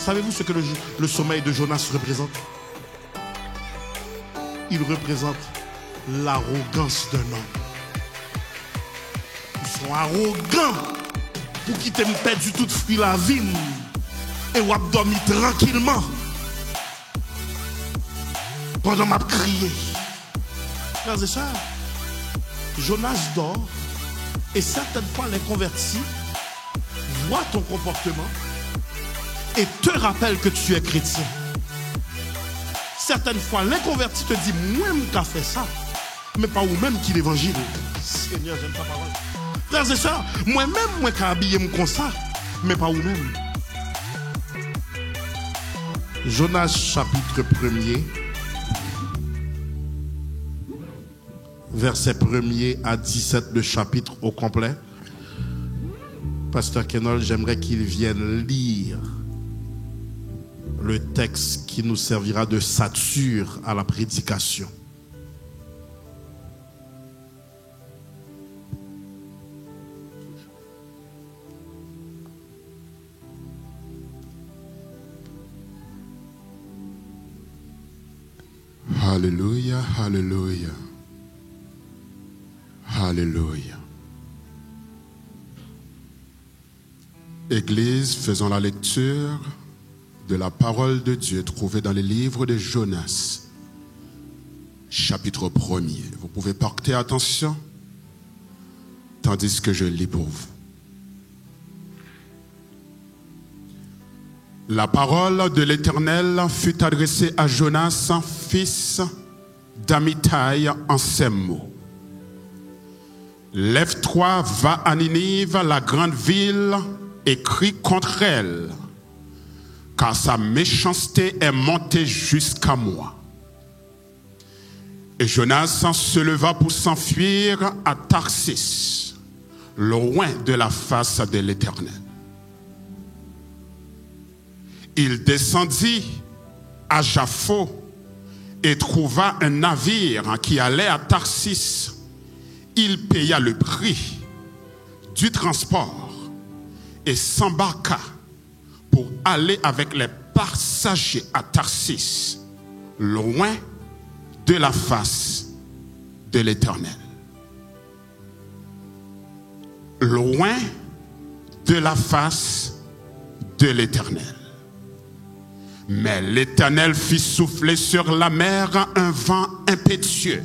Savez-vous ce que le sommeil de Jonas représente? Il représente l'arrogance d'un homme. Ils sont arrogants pour quitter me perdre toute fruit la vie et ou dormir tranquillement pendant m'a crié. Frères et sœurs, Jonas dort et certaines fois les convertis voient ton comportement et te rappellent que tu es chrétien. Certaines fois, l'inconverti te dit, moi-même qui a fait ça, mais pas vous-même qui l'évangile. Seigneur, j'aime ta parole. Frères et sœurs, moi-même, moi qui a habillé comme ça, mais pas vous-même. Jonas chapitre 1er, verset 1er à 17, le chapitre au complet. Pasteur Kenol, j'aimerais qu'il vienne lire le texte qui nous servira de sature à la prédication. Alléluia, alléluia, alléluia. Église, faisons la lecture de la parole de Dieu trouvée dans les livres de Jonas, chapitre 1er. Vous pouvez porter attention tandis que je lis pour vous. La parole de l'Éternel fut adressée à Jonas, fils d'Amittai, en ces mots. Lève-toi, va à Ninive, la grande ville, et crie contre elle, car sa méchanceté est montée jusqu'à moi. Et Jonas se leva pour s'enfuir à Tarsis, loin de la face de l'Éternel. Il descendit à Jaffo et trouva un navire qui allait à Tarsis. Il paya le prix du transport et s'embarqua pour aller avec les passagers à Tarsis, loin de la face de l'Éternel. Loin de la face de l'Éternel. Mais l'Éternel fit souffler sur la mer un vent impétueux,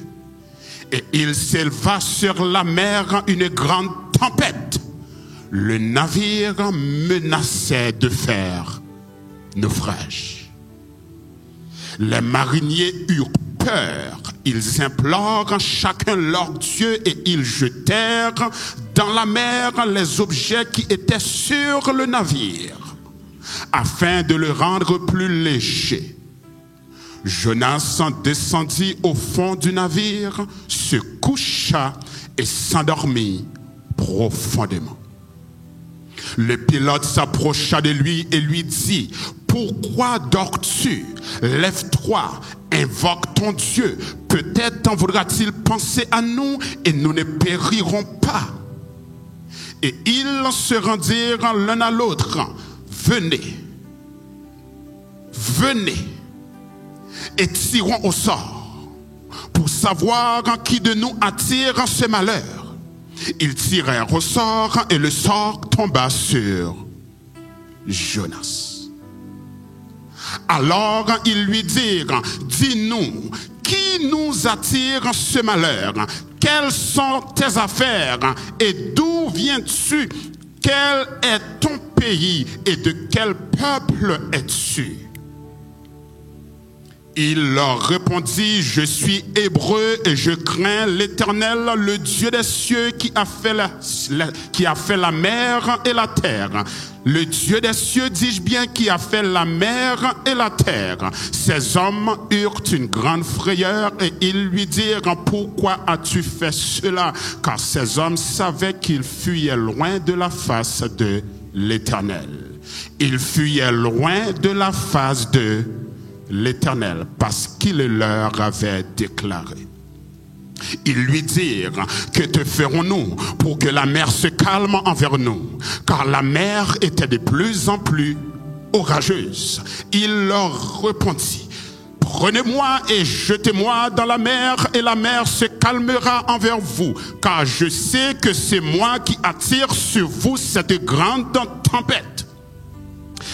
et il s'éleva sur la mer une grande tempête. Le navire menaçait de faire naufrage. Les mariniers eurent peur. Ils implorent chacun leur Dieu et ils jetèrent dans la mer les objets qui étaient sur le navire, afin de le rendre plus léger. Jonas descendit au fond du navire, se coucha et s'endormit profondément. Le pilote s'approcha de lui et lui dit, « Pourquoi dors-tu? Lève-toi, invoque ton Dieu. Peut-être en voudra-t-il penser à nous et nous ne périrons pas. » Et ils se rendirent l'un à l'autre. « Venez, venez, et tirons au sort, pour savoir qui de nous attire ce malheur. » Ils tirèrent au sort et le sort tomba sur Jonas. Alors ils lui dirent, « Dis-nous, qui nous attire ce malheur? Quelles sont tes affaires? Et d'où viens-tu? Quel est ton pays? Et de quel peuple es-tu? » Il leur répondit, « Je suis hébreu et je crains l'Éternel, le Dieu des cieux qui a fait la mer et la terre. » Le Dieu des cieux, dis-je bien, qui a fait la mer et la terre. Ces hommes eurent une grande frayeur et ils lui dirent, « Pourquoi as-tu fait cela? » Car ces hommes savaient qu'ils fuyaient loin de la face de l'Éternel. Ils fuyaient loin de la face de l'Éternel, parce qu'il leur avait déclaré. Ils lui dirent, « Que te ferons-nous pour que la mer se calme envers nous? » Car la mer était de plus en plus orageuse. Il leur répondit: prenez-moi et jetez-moi dans la mer, et la mer se calmera envers vous, car je sais que c'est moi qui attire sur vous cette grande tempête.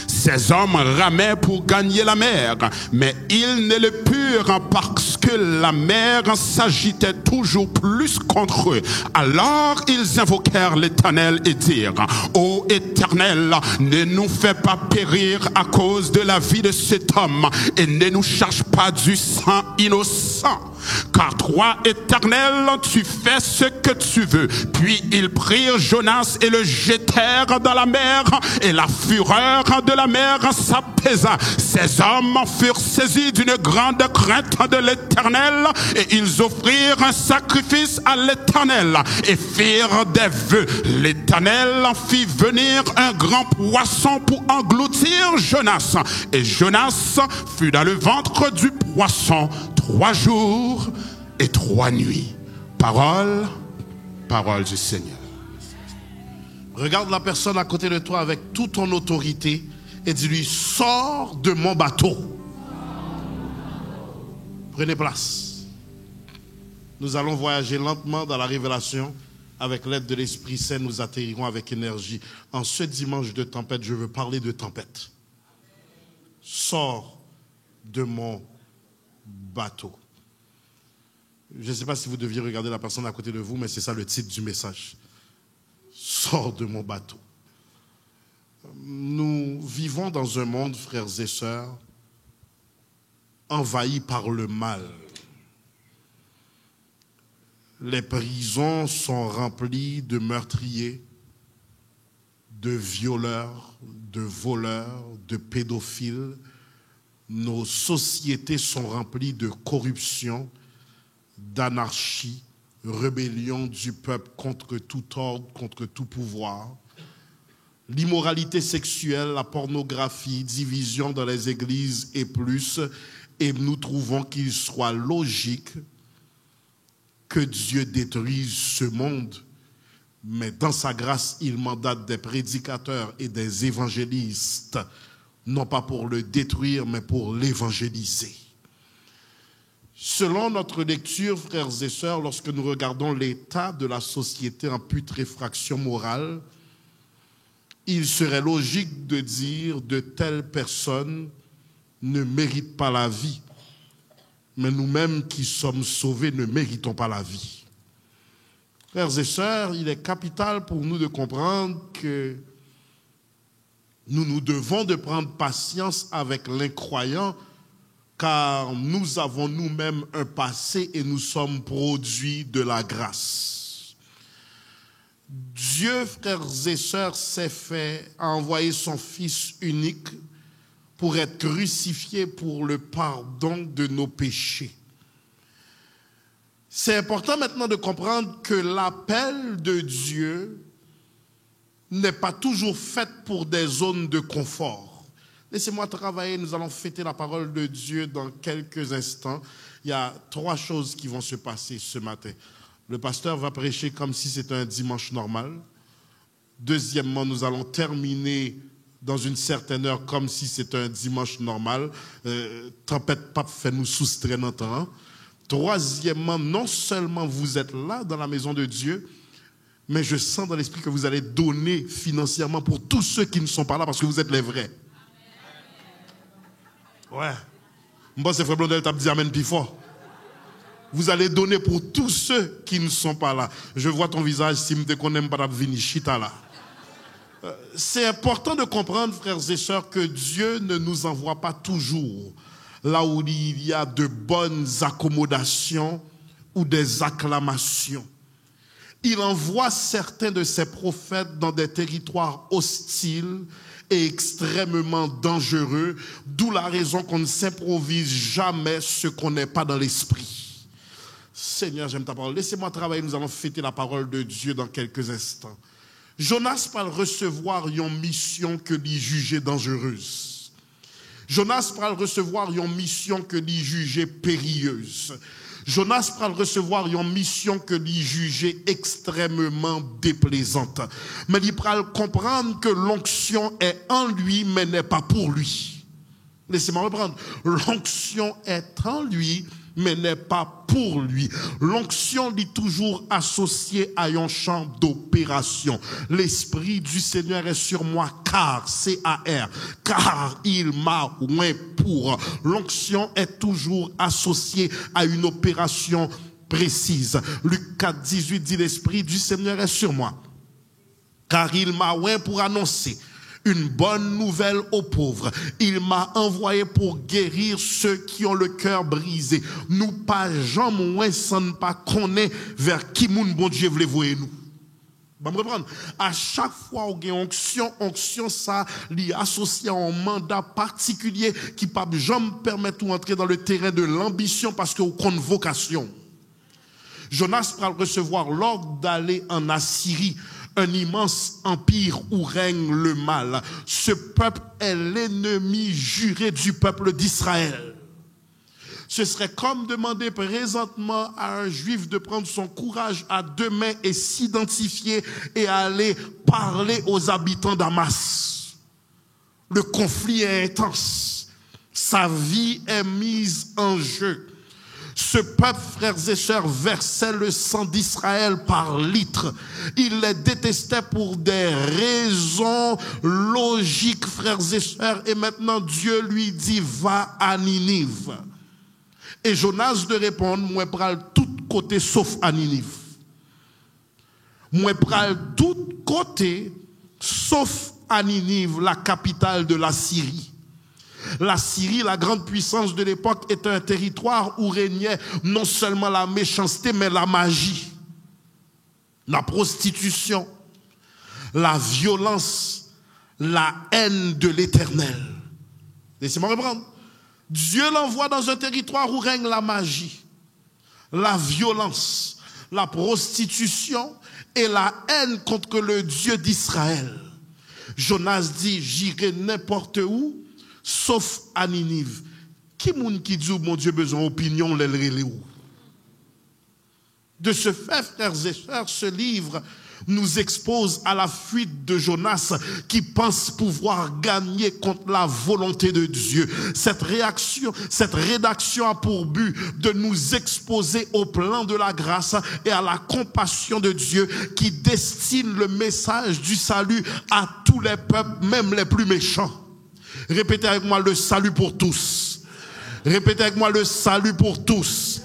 Ces hommes ramaient pour gagner la mer, mais ils ne le purent parce que la mer s'agitait toujours plus contre eux. Alors ils invoquèrent l'Éternel et dirent: ô Éternel, ne nous fais pas périr à cause de la vie de cet homme, et ne nous charge pas du sang innocent. Car toi, Éternel, tu fais ce que tu veux. Puis ils prirent Jonas et le jetèrent dans la mer, et la fureur de la mer s'apaisa. Ces hommes furent saisis d'une grande crainte de l'Éternel, et ils offrirent un sacrifice à l'Éternel et firent des vœux. L'Éternel fit venir un grand poisson pour engloutir Jonas, et Jonas fut dans le ventre du poisson 3 jours et 3 nuits. Parole du Seigneur. Regarde la personne à côté de toi avec toute ton autorité et dis-lui: sors de mon bateau. Prenez place. Nous allons voyager lentement dans la révélation. Avec l'aide de l'Esprit Saint, nous atterrirons avec énergie. En ce dimanche de tempête, je veux parler de tempête. Sors de mon bateau. Je ne sais pas si vous deviez regarder la personne à côté de vous, mais c'est ça le titre du message. Sors de mon bateau. Nous vivons dans un monde, frères et sœurs, envahi par le mal. Les prisons sont remplies de meurtriers, de violeurs, de voleurs, de pédophiles. Nos sociétés sont remplies de corruption, d'anarchie, rébellion du peuple contre tout ordre, contre tout pouvoir. L'immoralité sexuelle, la pornographie, division dans les églises et plus. Et nous trouvons qu'il soit logique que Dieu détruise ce monde. Mais dans sa grâce, il mandate des prédicateurs et des évangélistes, non pas pour le détruire, mais pour l'évangéliser. Selon notre lecture, frères et sœurs, lorsque nous regardons l'état de la société en putréfaction morale, il serait logique de dire de telles personnes ne méritent pas la vie. Mais nous-mêmes qui sommes sauvés ne méritons pas la vie. Frères et sœurs, il est capital pour nous de comprendre que nous devons de prendre patience avec l'incroyant, car nous avons nous-mêmes un passé et nous sommes produits de la grâce. Dieu, frères et sœurs, s'est fait envoyer son Fils unique pour être crucifié pour le pardon de nos péchés. C'est important maintenant de comprendre que l'appel de Dieu n'est pas toujours fait pour des zones de confort. Laissez-moi travailler, nous allons fêter la parole de Dieu dans quelques instants. Il y a 3 choses qui vont se passer ce matin. Le pasteur va prêcher comme si c'était un dimanche normal. Deuxièmement, nous allons terminer dans une certaine heure comme si c'était un dimanche normal. Tempête pape fait nous soustraire notre temps. Troisièmement, non seulement vous êtes là dans la maison de Dieu, mais je sens dans l'esprit que vous allez donner financièrement pour tous ceux qui ne sont pas là parce que vous êtes les vrais. Ouais. Moi, c'est Frère Blondel, t'as dit amen plus fort. Vous allez donner pour tous ceux qui ne sont pas là. Je vois ton visage, si je ne n'aime pas venir chita là. C'est important de comprendre, frères et sœurs, que Dieu ne nous envoie pas toujours là où il y a de bonnes accommodations ou des acclamations. Il envoie certains de ses prophètes dans des territoires hostiles et extrêmement dangereux, d'où la raison qu'on ne s'improvise jamais ce qu'on n'est pas dans l'esprit. Seigneur, j'aime ta parole. Laissez-moi travailler, nous allons fêter la parole de Dieu dans quelques instants. Jonas va recevoir une mission que lui jugeait dangereuse. Jonas va recevoir une mission que lui jugeait périlleuse. Jonas va recevoir une mission que lui jugeait extrêmement déplaisante. Mais il va comprendre que l'onction est en lui, mais n'est pas pour lui. Laissez-moi reprendre. L'onction est en lui, mais n'est pas pour lui. L'onction est toujours associée à un champ d'opération. L'Esprit du Seigneur est sur moi, car, C-A-R, car il m'a oint pour. L'onction est toujours associée à une opération précise. Luc 4, 18 dit, l'Esprit du Seigneur est sur moi, car il m'a oint pour annoncer une bonne nouvelle aux pauvres. Il m'a envoyé pour guérir ceux qui ont le cœur brisé. Nous pas jamais moins sans ne pas connaître vers qui moun bon Dieu voulait voir nous. Bon, me reprendre. À chaque fois où il y a onction ça li associé à un mandat particulier qui pas jamais permettre d'entrer dans le terrain de l'ambition parce que vous avez une vocation. Jonas va recevoir l'ordre d'aller en Assyrie, un immense empire où règne le mal. Ce peuple est l'ennemi juré du peuple d'Israël. Ce serait comme demander présentement à un juif de prendre son courage à deux mains et s'identifier et aller parler aux habitants d'Hamas. Le conflit est intense. Sa vie est mise en jeu. Ce peuple, frères et sœurs, versait le sang d'Israël par litres. Il les détestait pour des raisons logiques, frères et sœurs. Et maintenant, Dieu lui dit, va à Ninive. Et Jonas de répondre, moi, pral tout côté sauf à Ninive. Moi, pral tout côté sauf à Ninive, la capitale de la Syrie. La Syrie, la grande puissance de l'époque, était un territoire où régnait non seulement la méchanceté, mais la magie, la prostitution, la violence, la haine de l'Éternel. Laissez-moi reprendre. Dieu l'envoie dans un territoire où règne la magie, la violence, la prostitution et la haine contre le Dieu d'Israël. Jonas dit, j'irai n'importe où, sauf à Ninive. Qui moun qui dit, mon Dieu, besoin d'opinion, de ce fait, frères et sœurs, ce livre nous expose à la fuite de Jonas qui pense pouvoir gagner contre la volonté de Dieu. Cette rédaction a pour but de nous exposer au plan de la grâce et à la compassion de Dieu qui destine le message du salut à tous les peuples, même les plus méchants. Répétez avec moi, le salut pour tous. Répétez avec moi, le salut pour tous.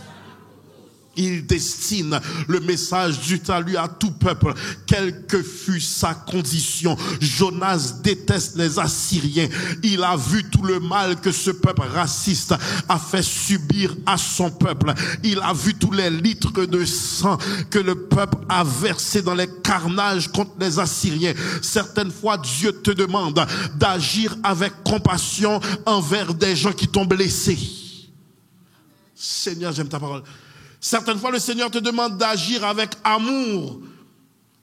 Il destine le message du salut à tout peuple, quelle que fût sa condition. Jonas déteste les Assyriens. Il a vu tout le mal que ce peuple raciste a fait subir à son peuple. Il a vu tous les litres de sang que le peuple a versé dans les carnages contre les Assyriens. Certaines fois, Dieu te demande d'agir avec compassion envers des gens qui t'ont blessé. Seigneur, j'aime ta parole. Certaines fois, le Seigneur te demande d'agir avec amour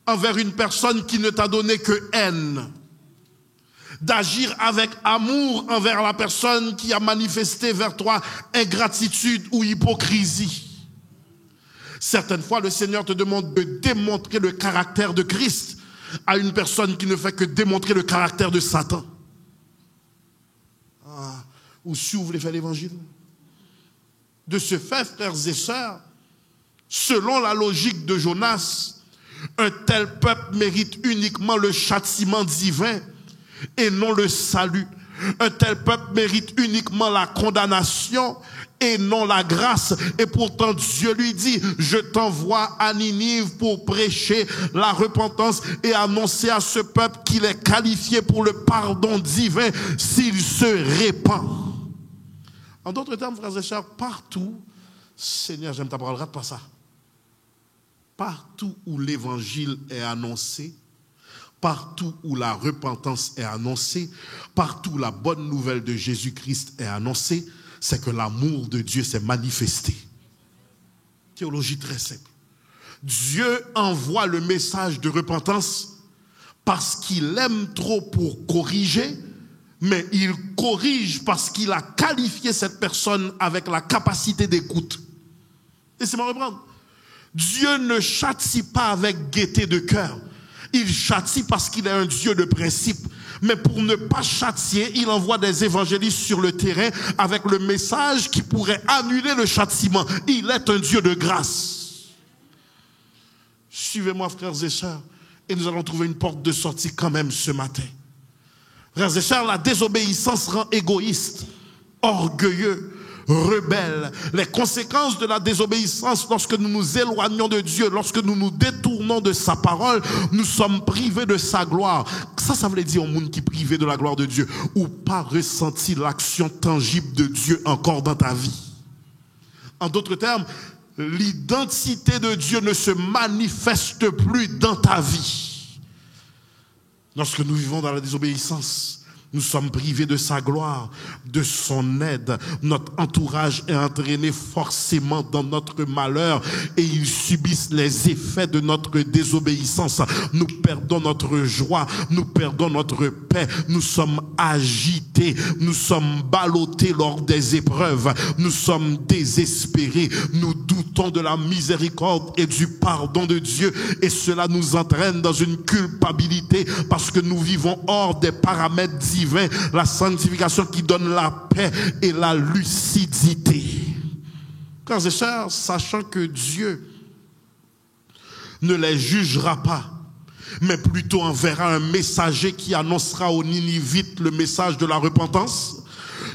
envers une personne qui ne t'a donné que haine. D'agir avec amour envers la personne qui a manifesté vers toi ingratitude ou hypocrisie. Certaines fois, le Seigneur te demande de démontrer le caractère de Christ à une personne qui ne fait que démontrer le caractère de Satan. Ou si vous voulez faire l'évangile. De ce fait, frères et sœurs, selon la logique de Jonas, un tel peuple mérite uniquement le châtiment divin et non le salut. Un tel peuple mérite uniquement la condamnation et non la grâce. Et pourtant Dieu lui dit, je t'envoie à Ninive pour prêcher la repentance et annoncer à ce peuple qu'il est qualifié pour le pardon divin s'il se répand. En d'autres termes, frères et sœurs, partout, Seigneur, j'aime ta parole, rate pas ça. Partout où l'évangile est annoncé, partout où la repentance est annoncée, partout où la bonne nouvelle de Jésus-Christ est annoncée, c'est que l'amour de Dieu s'est manifesté. Théologie très simple. Dieu envoie le message de repentance parce qu'il aime trop pour corriger, mais il corrige parce qu'il a qualifié cette personne avec la capacité d'écoute. Laissez-moi reprendre. Dieu ne châtie pas avec gaieté de cœur. Il châtie parce qu'il est un Dieu de principe. Mais pour ne pas châtier, il envoie des évangélistes sur le terrain avec le message qui pourrait annuler le châtiment. Il est un Dieu de grâce. Suivez-moi, frères et sœurs, et nous allons trouver une porte de sortie quand même ce matin. Frères et sœurs, la désobéissance rend égoïste, orgueilleux, rebelle. Les conséquences de la désobéissance, lorsque nous nous éloignons de Dieu, lorsque nous nous détournons de sa parole, nous sommes privés de sa gloire. Ça veut dire au monde qui est privé de la gloire de Dieu, ou pas ressenti l'action tangible de Dieu encore dans ta vie. En d'autres termes, l'identité de Dieu ne se manifeste plus dans ta vie. Lorsque nous vivons dans la désobéissance, nous sommes privés de sa gloire, de son aide. Notre entourage est entraîné forcément dans notre malheur et ils subissent les effets de notre désobéissance. Nous perdons notre joie, nous perdons notre paix, nous sommes agités, nous sommes ballottés lors des épreuves, nous sommes désespérés, nous doutons de la miséricorde et du pardon de Dieu et cela nous entraîne dans une culpabilité parce que nous vivons hors des paramètres divins, la sanctification qui donne la paix et la lucidité. Frères et sœurs, sachant que Dieu ne les jugera pas, mais plutôt enverra un messager qui annoncera aux Ninivites le message de la repentance,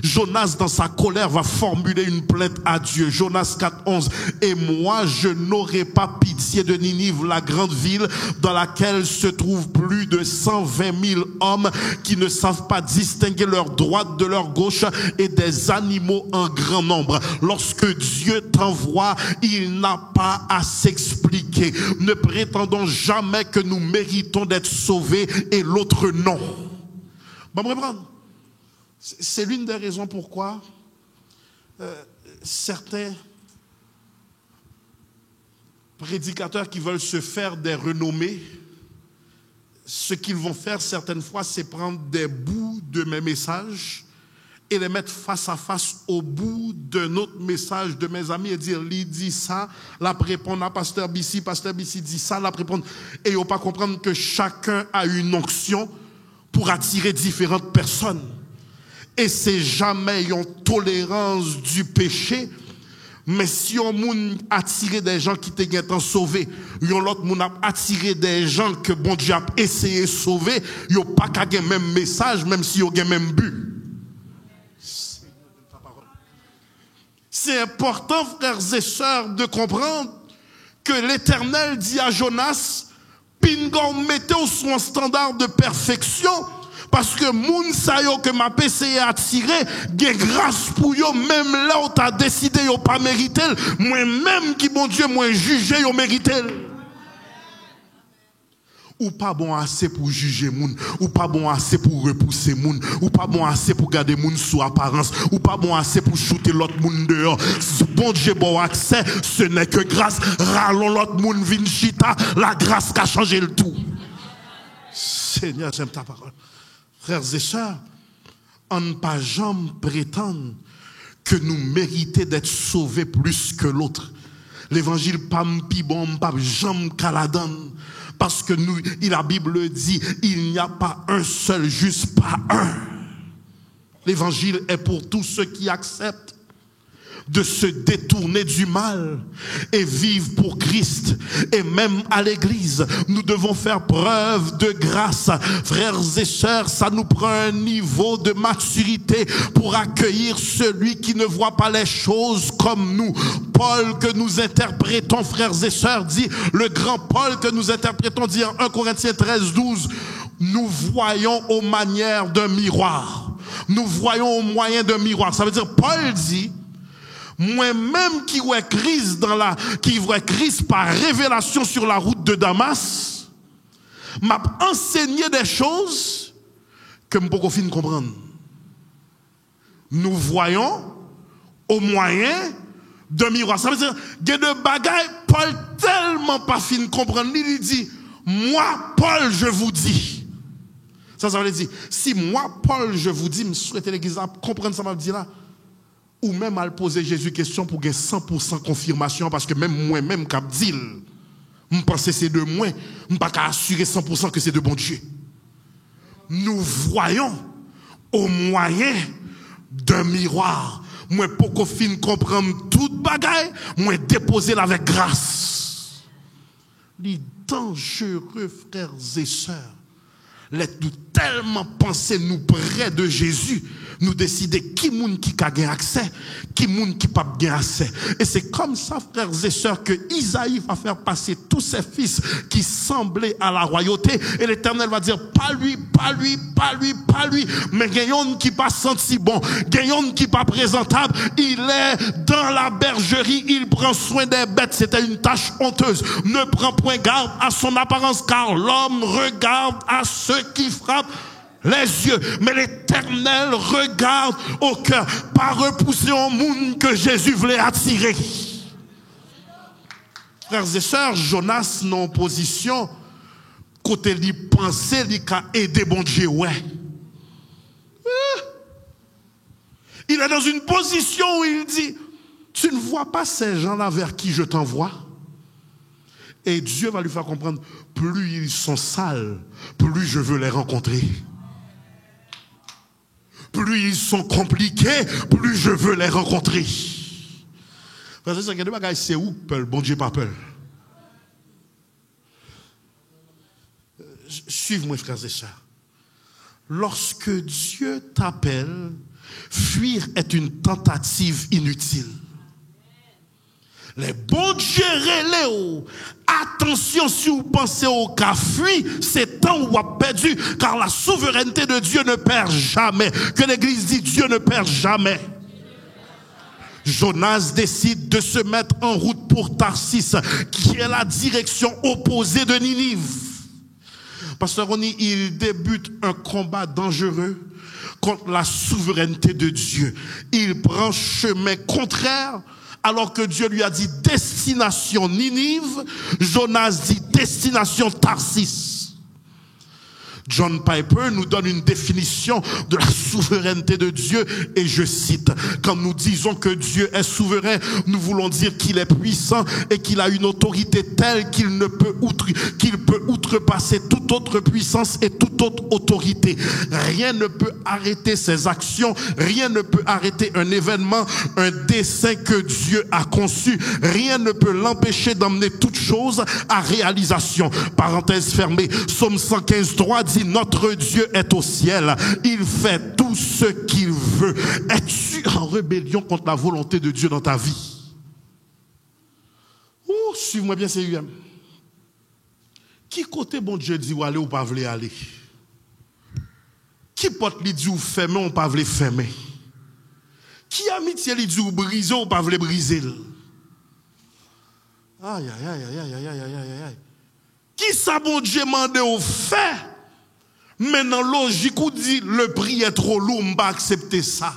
Jonas, dans sa colère, va formuler une plainte à Dieu. Jonas 4:11. Et moi, je n'aurai pas pitié de Ninive, la grande ville dans laquelle se trouvent plus de 120 000 hommes qui ne savent pas distinguer leur droite de leur gauche et des animaux en grand nombre. Lorsque Dieu t'envoie, il n'a pas à s'expliquer. Ne prétendons jamais que nous méritons d'être sauvés et l'autre non. Bon, me reprendre. C'est l'une des raisons pourquoi certains prédicateurs qui veulent se faire des renommées, ce qu'ils vont faire certaines fois, c'est prendre des bouts de mes messages et les mettre face à face au bout d'un autre message de mes amis et dire, lui dit ça, là répondre à Pasteur Bissi dit ça, là répondre. Et il ne faut pas comprendre que chacun a une onction pour attirer différentes personnes. Et c'est jamais une tolérance du péché, mais si on moun attiré des gens qui te gagnent sauvé, yon l'autre moun a attiré des gens que bon Dieu a essayé de sauver, yon pas qu'à gagner même message, même si yon gagne même but. C'est important, frères et sœurs, de comprendre que l'Éternel dit à Jonas, Pingon mettez sur un standard de perfection, parce que moun sa yo que m'a essayé attirer, gen grâce pour yo, même là où t'as décidé yo pas mérité, moi même qui bon Dieu moi jugé yo mérité. Ou pas bon assez pour juger moun, ou pas bon assez pour repousser moun, ou pas bon assez pour garder moun sous apparence, ou pas bon assez pour shooter l'autre moun dehors. Bon Dieu bon accès, ce n'est que grâce. Rallons l'autre moun vin chita, la grâce qui a changé le tout. Seigneur, j'aime ta parole. Frères et sœurs, on ne pas jamais prétendre que nous méritons d'être sauvés plus que l'autre. L'évangile pas m'pi bon, pas jamais caladan. Parce que nous, la Bible dit, il n'y a pas un seul juste, pas un. L'évangile est pour tous ceux qui acceptent de se détourner du mal et vivre pour Christ. Et même à l'église, nous devons faire preuve de grâce. Frères et sœurs, ça nous prend un niveau de maturité pour accueillir celui qui ne voit pas les choses comme nous. Paul que nous interprétons, frères et sœurs, dit, le grand Paul que nous interprétons dit en 1 Corinthiens 13:12, nous voyons aux manières d'un miroir. Nous voyons au moyen d'un miroir. Ça veut dire, Paul dit, moi-même qui vois Christ par révélation sur la route de Damas, m'a enseigné des choses que je ne peux pas comprendre. Nous voyons au moyen d'un miroir. Ça veut dire, il y a des bagailles, Paul tellement pas fin comprendre. Il dit, moi, Paul, je vous dis. Ça veut dire, si moi, Paul, je vous dis, je souhaite l'église comprendre ça, m'a dit là. ou même à poser Jésus question pour gagner 100% confirmation, parce que même moi-même, cap dit, je pense que c'est de moi, je ne peux pas assurer 100% que c'est de bon Dieu. Nous voyons au moyen d'un miroir. Moi, pour qu'on finisse comprendre toute bagaille, moi, déposer avec grâce. Les dangereux frères et sœurs, nous tellement penser nous près de Jésus, nous décider qui moun qui a gagné accès, qui moun qui pas gagné accès. Et c'est comme ça, frères et sœurs, que Isaïe va faire passer tous ses fils qui semblaient à la royauté. Et l'Éternel va dire, pas lui, pas lui, pas lui, pas lui. Mais gagnons qui pas senti bon, gagnons qui pas présentable. Il est dans la bergerie, il prend soin des bêtes. C'était une tâche honteuse. Ne prend point garde à son apparence, car l'homme regarde à ceux qui frappent les yeux, mais l'Éternel regarde au cœur, pas repousser au monde que Jésus voulait attirer. Frères et sœurs, Jonas non position côté lui penser lui qu'a aidé bon Dieu, ouais. Il est dans une position où il dit, tu ne vois pas ces gens-là vers qui je t'envoie? Et Dieu va lui faire comprendre, plus ils sont sales, plus je veux les rencontrer. Plus ils sont compliqués, plus je veux les rencontrer. C'est où, bon Dieu, pas peur. Suivez-moi, frères et sœurs. Lorsque Dieu t'appelle, fuir est une tentative inutile. Les bons dieux relèvent. Attention, si vous pensez au cas fui, c'est temps où vous avez perdu, car la souveraineté de Dieu ne perd jamais. Que l'Église dit, Dieu ne perd jamais. Jonas décide de se mettre en route pour Tarsis, qui est la direction opposée de Ninive. Pasteur Ronnie, il débute un combat dangereux contre la souveraineté de Dieu. Il prend chemin contraire. Alors que Dieu lui a dit destination Ninive, Jonas dit destination Tarsis. John Piper nous donne une définition de la souveraineté de Dieu et je cite, quand nous disons que Dieu est souverain, nous voulons dire qu'il est puissant et qu'il a une autorité telle qu'il peut outrepasser toute autre puissance et toute autre autorité. Rien ne peut arrêter ses actions, rien ne peut arrêter un événement, un dessein que Dieu a conçu, rien ne peut l'empêcher d'emmener toute chose à réalisation. Parenthèse fermée, Psaume 115:3 dit notre Dieu est au ciel, il fait tout ce qu'il veut. Es-tu en rébellion contre la volonté de Dieu dans ta vie? Suivez-moi bien, c'est UM. Qui côté bon Dieu dit ou aller ou pas voulez aller? Qui porte lui dit ou fermer ou pas voulez fermer? Qui amitié lui dit ou briser ou pas voulez briser? Aïe, aïe, aïe, aïe, aïe, aïe, aïe, aïe, aïe. Qui ça bon Dieu mande au fait? Maintenant, logique ou dit, le prix est trop lourd, je ne vais pas accepter ça.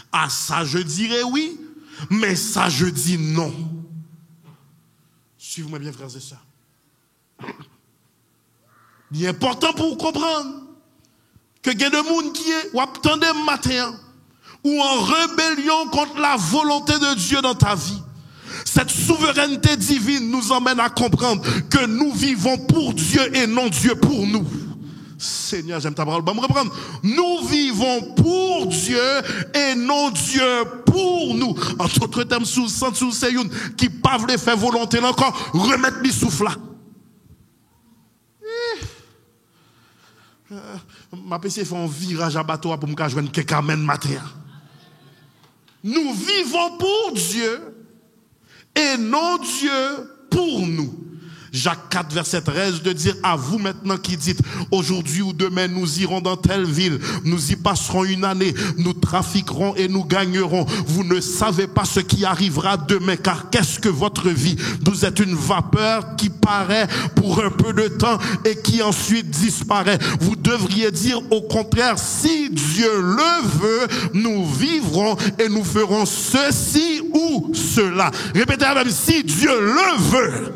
À ça, je dirais oui, mais ça, je dis non. Suivez-moi bien, frères et sœurs. Il est important pour vous comprendre que il y a des gens qui est, ou attendez matin, ou en rébellion contre la volonté de Dieu dans ta vie. Cette souveraineté divine nous emmène à comprendre que nous vivons pour Dieu et non Dieu pour nous. Seigneur, j'aime ta parole. Bon, me reprendre. Nous vivons pour Dieu et non Dieu pour nous. En d'autres termes, sous c'est une qui pas voulu faire volonté encore, remettre les souffles là. Ma PC fait un virage à bateau pour me joindre quelqu'un matin. Nous vivons pour Dieu et non Dieu pour nous. Jacques 4, verset 13, de dire à vous maintenant qui dites, aujourd'hui ou demain nous irons dans telle ville, nous y passerons une année, nous trafiquerons et nous gagnerons. Vous ne savez pas ce qui arrivera demain, car qu'est-ce que votre vie? Vous êtes une vapeur qui paraît pour un peu de temps et qui ensuite disparaît. Vous devriez dire au contraire, si Dieu le veut, nous vivrons et nous ferons ceci ou cela. Répétez même, si Dieu le veut.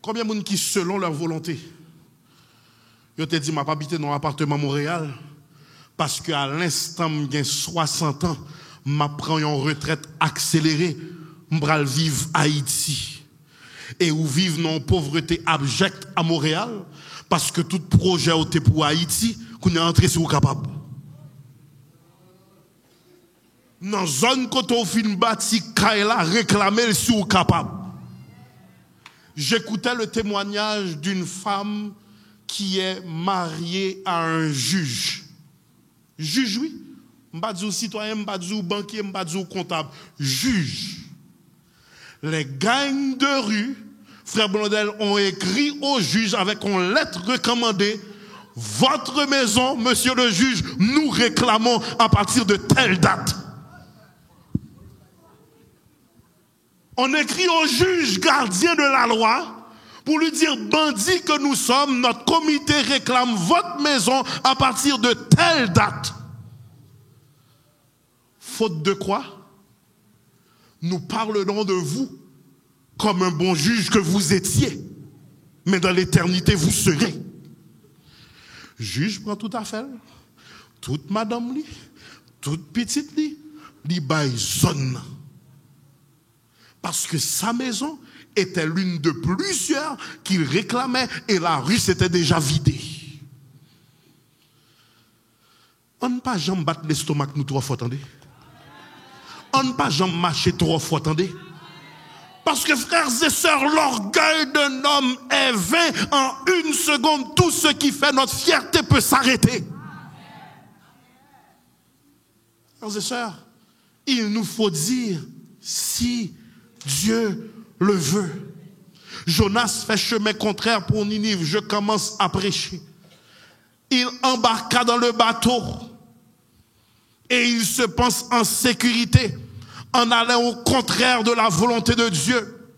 Combien de gens qui, selon leur volonté, ils te dit, je ne vais pas habiter dans un appartement à Montréal, Parce qu'à l'instant, j'ai 60 ans, je prends une retraite accélérée, je vais vivre Haïti. Et où vivre dans une pauvreté abjecte à Montréal, parce que tout projet était pour Haïti, qu'on est entré sur capable. Dans la zone côté au film bâti, Kaila réclamé sur capable. J'écoutais le témoignage d'une femme qui est mariée à un juge. Juge, oui. M'badou citoyen, m'badou banquier, m'badou comptable. Juge. Les gangs de rue, frère Blondel, ont écrit au juge avec une lettre recommandée. Votre maison, monsieur le juge, nous réclamons à partir de telle date. On écrit au juge gardien de la loi pour lui dire, bandit que nous sommes, notre comité réclame votre maison à partir de telle date. Faute de quoi? Nous parlerons de vous comme un bon juge que vous étiez, mais dans l'éternité vous serez. Juge prend toute affaire, toute madame li, toute petite li baille zone. Parce que sa maison était l'une de plusieurs qu'il réclamait et la rue s'était déjà vidée. On ne pas jamais battre l'estomac nous 3 fois, attendez. On ne pas jamais marcher 3 fois, attendez. Parce que frères et sœurs, l'orgueil d'un homme est vain. En une seconde, tout ce qui fait notre fierté peut s'arrêter. Frères et sœurs, il nous faut dire si Dieu le veut. Jonas fait chemin contraire pour Ninive. Je commence à prêcher. Il embarqua dans le bateau et il se pense en sécurité en allant au contraire de la volonté de Dieu.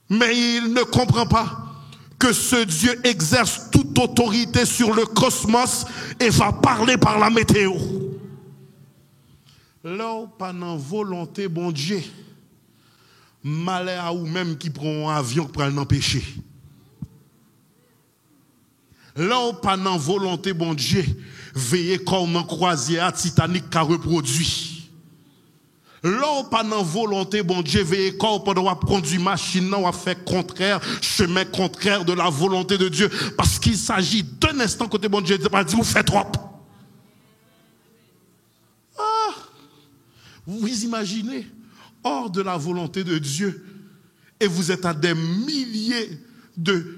Mais il ne comprend pas que ce Dieu exerce toute autorité sur le cosmos et va parler par la météo. Là, pendant volonté, bon Dieu, malheur à ou même qui prend un avion pour l'empêcher. Là, pendant volonté, bon Dieu, veillez comme un croisière Titanic qui a reproduit. Là, pendant volonté, bon Dieu, veillez comme pendant prendre du machine, on va faire contraire, chemin contraire de la volonté de Dieu. Parce qu'il s'agit d'un instant côté bon Dieu, pas dire, vous faites trop. Ah, vous imaginez, hors de la volonté de Dieu, et vous êtes à des milliers de...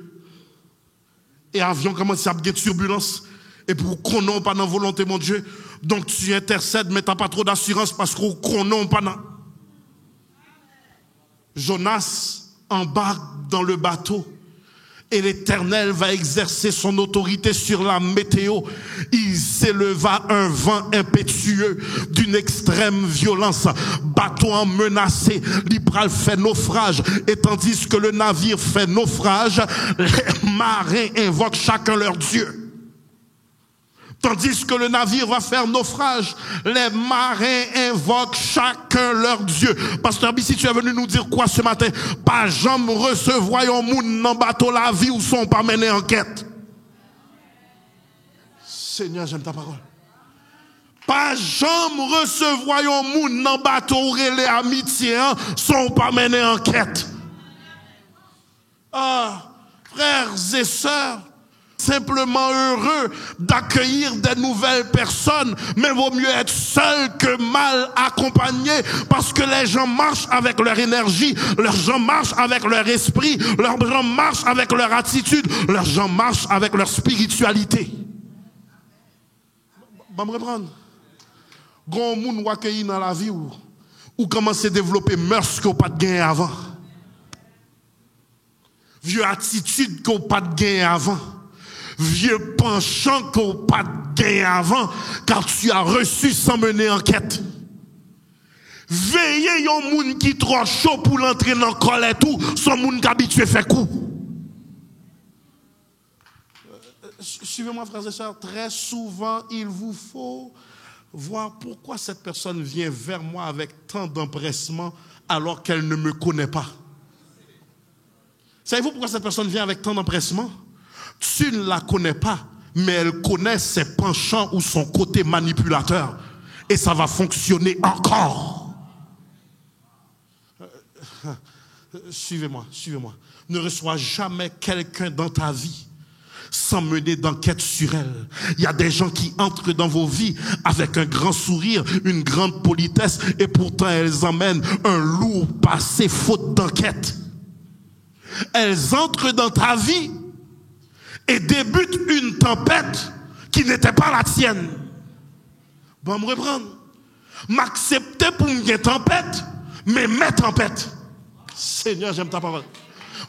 Et avion commence à avoir des turbulences. Et pour qu'on n'ait pas dans la volonté, mon Dieu, donc tu intercèdes, mais tu n'as pas trop d'assurance parce qu'on n'ait pas dans... Jonas embarque dans le bateau. Et l'Éternel va exercer son autorité sur la météo. Il s'éleva un vent impétueux d'une extrême violence. Bateau menacé, l'Ibral fait naufrage. Et tandis que le navire fait naufrage, les marins invoquent chacun leur Dieu. Tandis que le navire va faire naufrage, les marins invoquent chacun leur Dieu. Pasteur Bissi, tu es venu nous dire quoi ce matin? Pas jamais recevoir un monde dans bateau la vie ou sont pas mené enquête. Seigneur, j'aime ta parole. Pas jamais recevoir un monde dans bateau ou les amitiés sont pas mené enquête. Ah, frères et sœurs, simplement heureux d'accueillir des nouvelles personnes, mais vaut mieux être seul que mal accompagné, parce que les gens marchent avec leur énergie, leurs gens marchent avec leur esprit, leurs gens marchent avec leur attitude, leurs gens marchent avec leur spiritualité. Bon, me reprendre. Grand monde ou accueilli dans la vie ou commencer à développer mœurs qu'on pas de gain avant. Vieux attitude qu'on pas de gain avant. Vieux penchant qu'on pas de gain avant, car tu as reçu sans mener enquête. Veillez yon moun qui trop chaud pour l'entrer dans le col et tout, son moun qui habitué fait coup. Suivez-moi, frères et sœurs, très souvent, il vous faut voir pourquoi cette personne vient vers moi avec tant d'empressement alors qu'elle ne me connaît pas. Savez-vous pourquoi cette personne vient avec tant d'empressement? Tu ne la connais pas, mais elle connaît ses penchants ou son côté manipulateur. Et ça va fonctionner encore. Suivez-moi, suivez-moi. Ne reçois jamais quelqu'un dans ta vie sans mener d'enquête sur elle. Il y a des gens qui entrent dans vos vies avec un grand sourire, une grande politesse, et pourtant elles emmènent un lourd passé faute d'enquête. Elles entrent dans ta vie et débutent une tempête qui n'était pas la tienne. Bon, me reprendre. M'accepter pour une tempête, mais mes tempêtes. Seigneur, j'aime ta parole.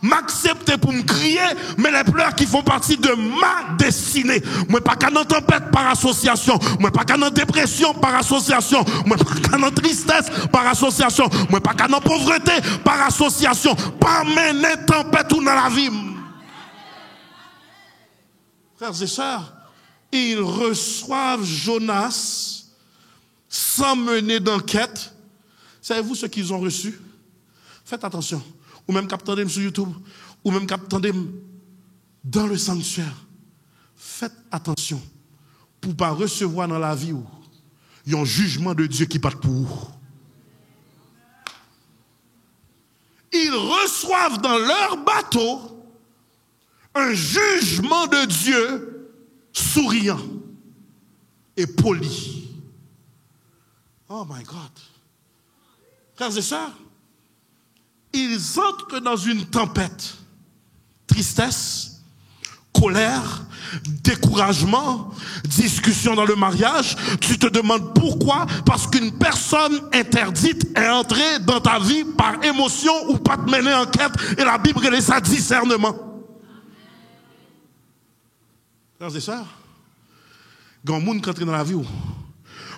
M'accepter pour me crier, mais les pleurs qui font partie de ma destinée. Moi, pas qu'à une tempête par association. Moi, pas qu'à une dépression par association. Moi, pas qu'à une tristesse par association. Moi, pas qu'à une pauvreté par association. Pas mener tempête ou dans la vie. Frères et sœurs, ils reçoivent Jonas sans mener d'enquête. Savez-vous ce qu'ils ont reçu? Faites attention. Ou même captez sur YouTube, ou même captez dans le sanctuaire. Faites attention pour ne pas recevoir dans la vie un jugement de Dieu qui part pour vous. Ils reçoivent dans leur bateau un jugement de Dieu souriant et poli. Oh my God. Frères et sœurs, ils entrent dans une tempête. Tristesse, colère, découragement, discussion dans le mariage. Tu te demandes pourquoi? Parce qu'une personne interdite est entrée dans ta vie par émotion ou pas te mener enquête. Et la Bible laisse ça discernement. Frères et sœurs, quand les gens qui entrent dans la vie,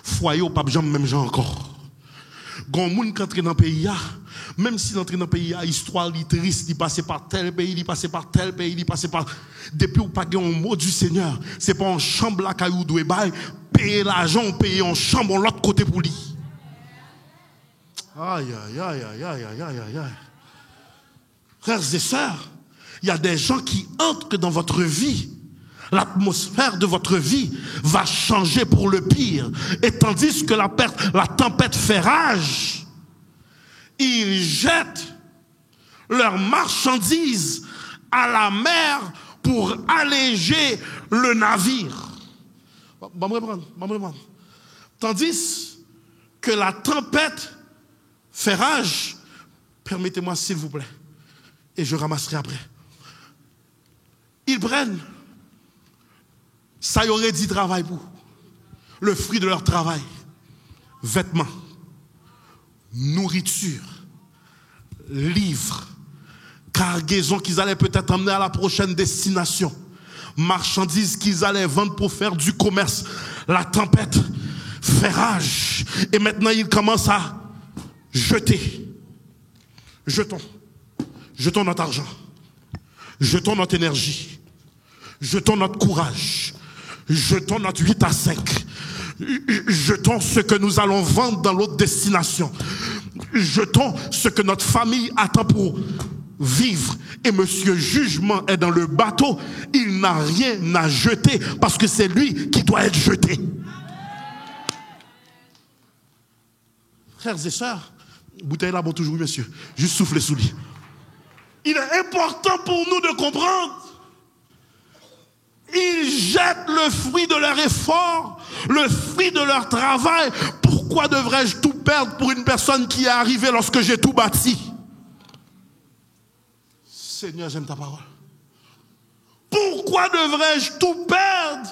foyer ou pas jamais même gens encore. Quand les gens qui entrent dans le pays, même si l'entrée dans le pays, l'histoire est triste, il passe par tel pays, il passe par tel pays, il passe par... Depuis ou pas un mot du Seigneur, c'est pas en chambre là caillou doit bail, payer l'argent, payer en chambre de l'autre côté pour lui. Aïe, aïe, aïe, aïe, aïe, aïe, aïe, aïe. Frères et sœurs, il y a des gens qui entrent dans votre vie. L'atmosphère de votre vie va changer pour le pire. Et tandis que la tempête fait rage, ils jettent leurs marchandises à la mer pour alléger le navire. Tandis que la tempête fait rage, permettez-moi s'il vous plaît, et je ramasserai après. Ils prennent, ça y aurait dit travail pour, le fruit de leur travail, vêtements, nourriture, livres, cargaisons qu'ils allaient peut-être emmener à la prochaine destination, marchandises qu'ils allaient vendre pour faire du commerce. La tempête fait rage et maintenant ils commencent à jeter. Jetons notre argent, jetons notre énergie, jetons notre courage, jetons notre 8 à 5, jetons ce que nous allons vendre dans l'autre destination. Jetons ce que notre famille attend pour vivre. Et Monsieur Jugement est dans le bateau. Il n'a rien à jeter parce que c'est lui qui doit être jeté. Frères et sœurs, bouteille là, bon toujours, monsieur. Juste soufflez sous lui. Il est important pour nous de comprendre. Ils jettent le fruit de leur effort, le fruit de leur travail. Pourquoi devrais-je tout perdre pour une personne qui est arrivée lorsque j'ai tout bâti? Seigneur, j'aime ta parole. Pourquoi devrais-je tout perdre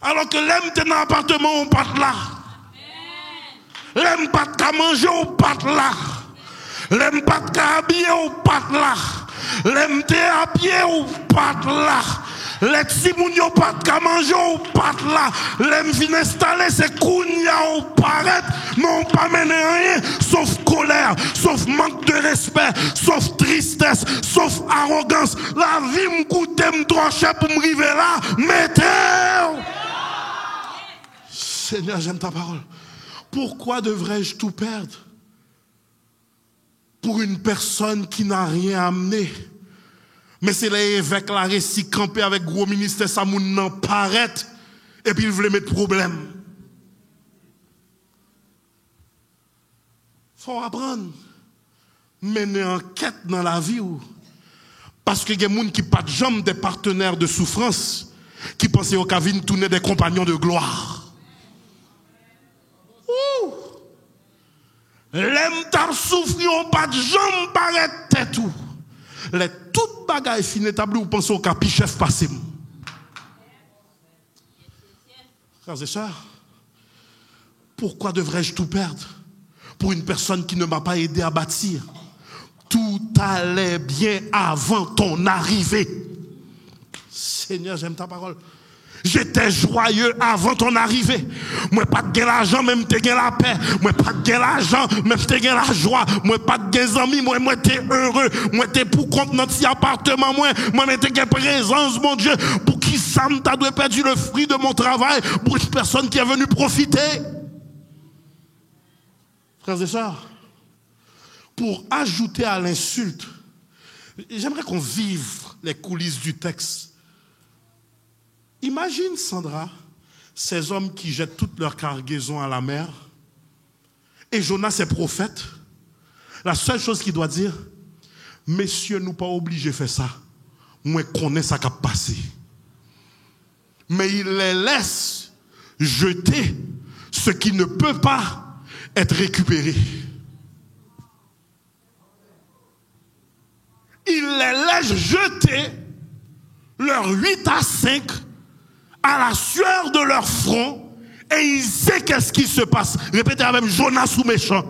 alors que l'aime t'es dans l'appartement, on part là? L'aime pas de manger, on part là. L'aime pas de habiller, on part là. L'aime t'es à pied, on part là. Les petits moun yo pas de manger ou pas là. Les vin installer c'est kounya ou paraît, mais on pas mener rien sauf colère, sauf manque de respect, sauf tristesse, sauf arrogance. La vie me coûte trop cher pour me arriver là. Mettez. Seigneur, j'aime ta parole. Pourquoi devrais-je tout perdre pour une personne qui n'a rien amené? Mais c'est les évêques là récit campé avec gros ministère ça moun nan paraît et puis ils voulaient mettre problème. Faut apprendre mener enquête dans la vie ou parce que y a des gens qui pas de jambes des partenaires de souffrance qui pensaient au cavine tourner des compagnons de gloire. Ouh. L'aime t'a souffri on pas de jambes paraît tête tout. Les toutes bagailles fines établies ou pensez au capi chef passé. Frères et sœurs, pourquoi devrais-je tout perdre pour une personne qui ne m'a pas aidé à bâtir? Tout allait bien avant ton arrivée. Seigneur, j'aime ta parole. J'étais joyeux avant ton arrivée. Moi pas de l'argent, même te gain la paix. Moi pas de l'argent, même te gain la joie. Moi pas de amis, moi t'es heureux. Moi t'es pour compte notre si appartement moi t'es gain présence mon Dieu. Pour qui ça m't'a dû perdu le fruit de mon travail pour une personne qui est venue profiter. Frères et sœurs, pour ajouter à l'insulte, j'aimerais qu'on vive les coulisses du texte. Imagine, Sandra, ces hommes qui jettent toute leur cargaison à la mer. Et Jonas est prophète. La seule chose qu'il doit dire, messieurs, nous pas obligés de faire ça. Moi, je connais ça qui a passé. Mais il les laisse jeter ce qui ne peut pas être récupéré. Il les laisse jeter leurs 8 à 5 à la sueur de leur front et il sait qu'est-ce qui se passe. Répétez avec même Jonas ou méchant.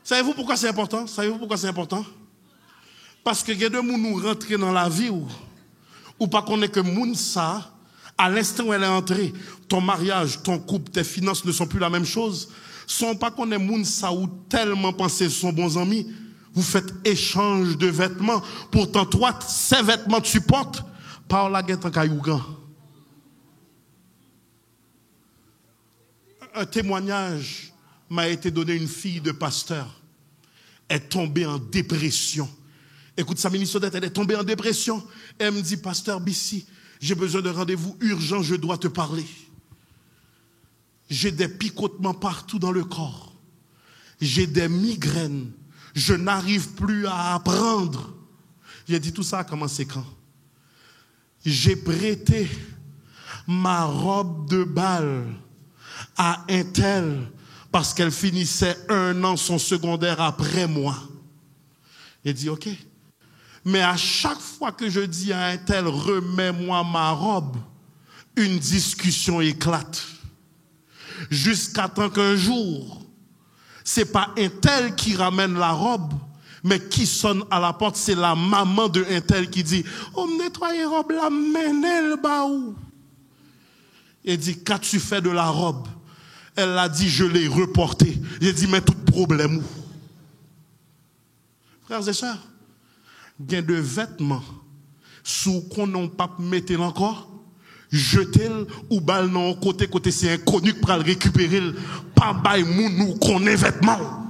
Savez-vous pourquoi c'est important? Savez-vous pourquoi c'est important? Parce que il y a deux gens nous rentrer dans la vie ou pas qu'on est que moun ça, à l'instant où elle est entrée, ton mariage, ton couple, tes finances ne sont plus la même chose. Sont pas qu'on est moun ça ou tellement pensé sont bons amis. Vous faites échange de vêtements. Pourtant, toi, ces vêtements tu portes. Par la guette en caillougan. Un témoignage m'a été donné, une fille de pasteur est tombée en dépression. Écoute, sa ministre d'être, elle est tombée en dépression. Elle me dit, pasteur Bissi, j'ai besoin de rendez-vous urgent, je dois te parler. J'ai des picotements partout dans le corps. J'ai des migraines. Je n'arrive plus à apprendre. J'ai dit, tout ça a commencé quand? J'ai prêté ma robe de bal à un tel parce qu'elle finissait 1 an son secondaire après moi. Il dit, ok. Mais à chaque fois que je dis à un tel, remets-moi ma robe, une discussion éclate. Jusqu'à temps qu'un jour, c'est pas un tel qui ramène la robe, mais qui sonne à la porte, c'est la maman de un tel qui dit, on me nettoie la robe, la menel baou. Il dit, qu'as-tu fait de la robe? Elle a dit, je l'ai reportée. Il dit, mais tout problème où? Frères et sœurs, il y a de vêtements, sous qu'on n'a pas mettre encore, jeter ou bal non côté c'est inconnu pour le récupérer, pas bail moun nous connaît vêtements.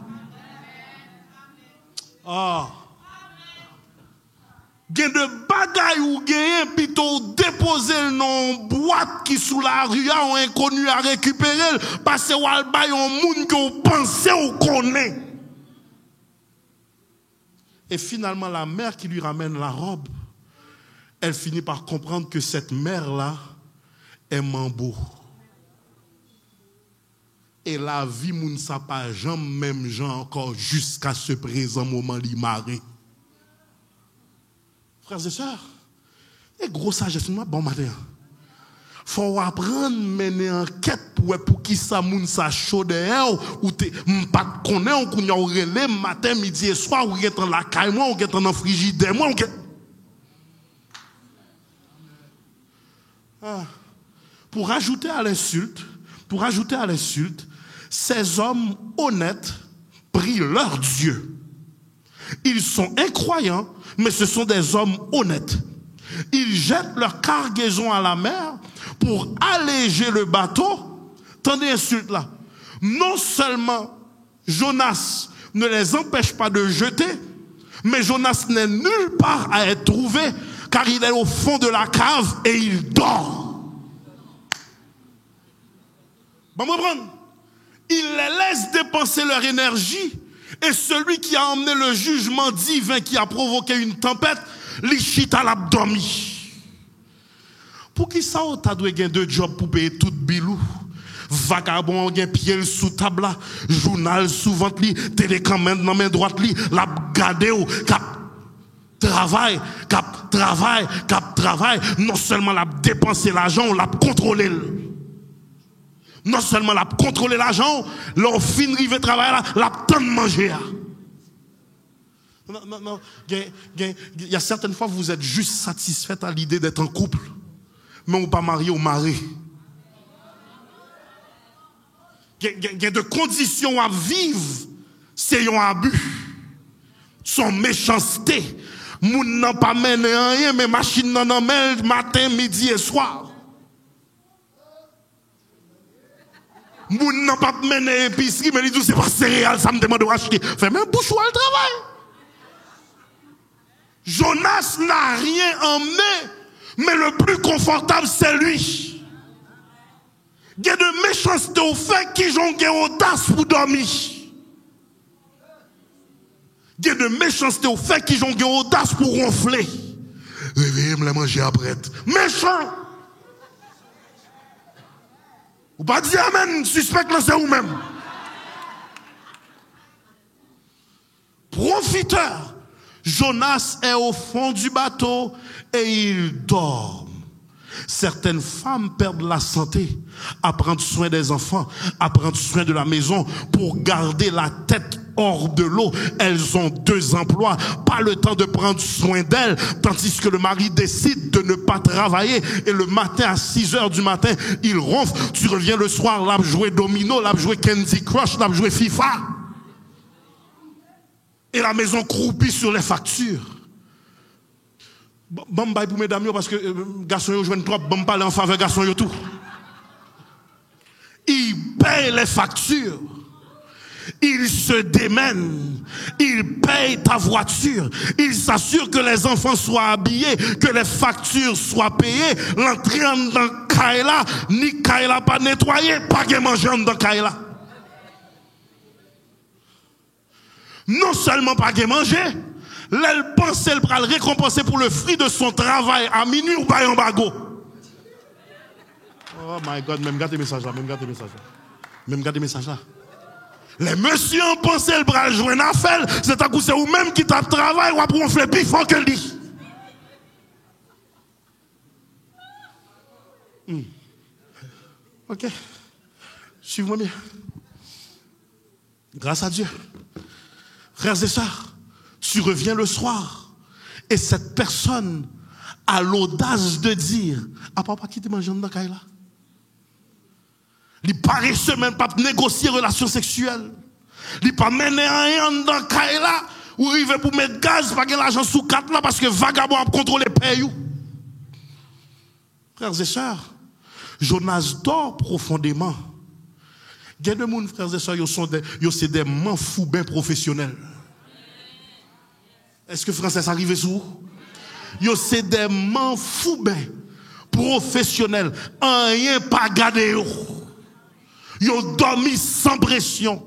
Ah. Gen de bagay ou gen plutôt déposer non boîte qui sous la rue ou inconnu à récupérer parce que ou bay on moun que ou pensez ou connaît. Et finalement la mère qui lui ramène la robe, elle finit par comprendre que cette mère là est mambo. Et la vie moun sa pas jamais même gens encore jusqu'à ce présent moment li maré. Frères et sœurs, et gros sagesse bon matin. Faut apprendre mener enquête pour qui ça moun sa chaud dehors ou te pas connaît on kounya relé matin midi et soir ou get dans la caille moi ou get dans frigidaire moi pour ajouter à l'insulte, ces hommes honnêtes prient leur Dieu. Ils sont incroyants, mais ce sont des hommes honnêtes. Ils jettent leur cargaison à la mer pour alléger le bateau. Tendez l'insulte là. Non seulement Jonas ne les empêche pas de jeter, Mais Jonas n'est nulle part à être trouvé, car il est au fond de la cave et il dort. Bon, comprendre? Il les laisse dépenser leur énergie, et celui qui a emmené le jugement divin qui a provoqué une tempête, l'Ichita l'a dormi. Pour qui ça, tu as doué deux jobs pour payer tout bilou? Vagabond gen pied sous table, journal sous ventre li, télécommande dans main droite li, la gade ou cap travail, non seulement la dépenser l'argent, la contrôler. Non seulement la contrôler l'argent, l'on fin rive travail là, la temps de manger. Non, il y a certaines fois vous êtes juste satisfait à l'idée d'être en couple, mais on pas marié ou marié. Il y a de conditions à vivre, c'est un abus. Son méchanceté. Moun n'a pas mené rien, mais machine n'en mène matin, midi et soir. Moun n'a pas mené épicerie, mais il dit c'est pas céréales, ça me demande de acheter. Fait même bouche ou le travail. Jonas n'a rien emmené, mais le plus confortable c'est lui. Il y a de méchanceté au fait qu'ils ont audace pour dormir. Il y a de méchanceté au fait qu'ils ont audace pour ronfler. Réveillez-moi la manger après. Méchant! Ou pas dire amen, suspect là c'est vous-même. Profiteur. Jonas est au fond du bateau et il dort. Certaines femmes perdent la santé à prendre soin des enfants, à prendre soin de la maison pour garder la tête hors de l'eau. Elles ont 2 emplois, pas le temps de prendre soin d'elles, tandis que le mari décide de ne pas travailler et le matin à 6 heures du matin, il ronfle. Tu reviens le soir, là, jouer domino, là, jouer Candy Crush, là, jouer FIFA. Et la maison croupit sur les factures. Bon, pour mesdames, parce que garçons yo jouent trop, bon parler en faveur garçons yo tout. Il paye les factures. Il se démène. Il paye ta voiture. Il s'assure que les enfants soient habillés, que les factures soient payées. L'entrée dans Kaila, ni Kaila pas nettoyé, pas de manger dans Kaila. Non seulement pas de manger, elle pense qu'elle va le récompenser pour le fruit de son travail à minuit ou pas en bago. Oh my God, même gardez le message là, même gardez le message là. Les messieurs ont pensé qu'elle va jouer une affaire, c'est à coup c'est vous-même qui tape travail ou après on fait plus fort que lui. Ok, suivez-moi bien. Grâce à Dieu, frères et sœurs, tu reviens le soir et cette personne a l'audace de dire ah papa qui te mange dans Kaila. Il paresseux même pas négocier relation sexuelle. Il pas mener rien dans Kaila ou arriver pour mettre gaz pas l'argent sous 4 là parce que vagabond a contrôlé paye. Frères et sœurs, Jonas dort profondément. Il y a des gens, frères et sœurs, ils sont des manfoubins professionnels. Est-ce que français arrive sous? Yo c'est des manfoubins professionnels, rien pas gardé yo. Yo dormi sans pression.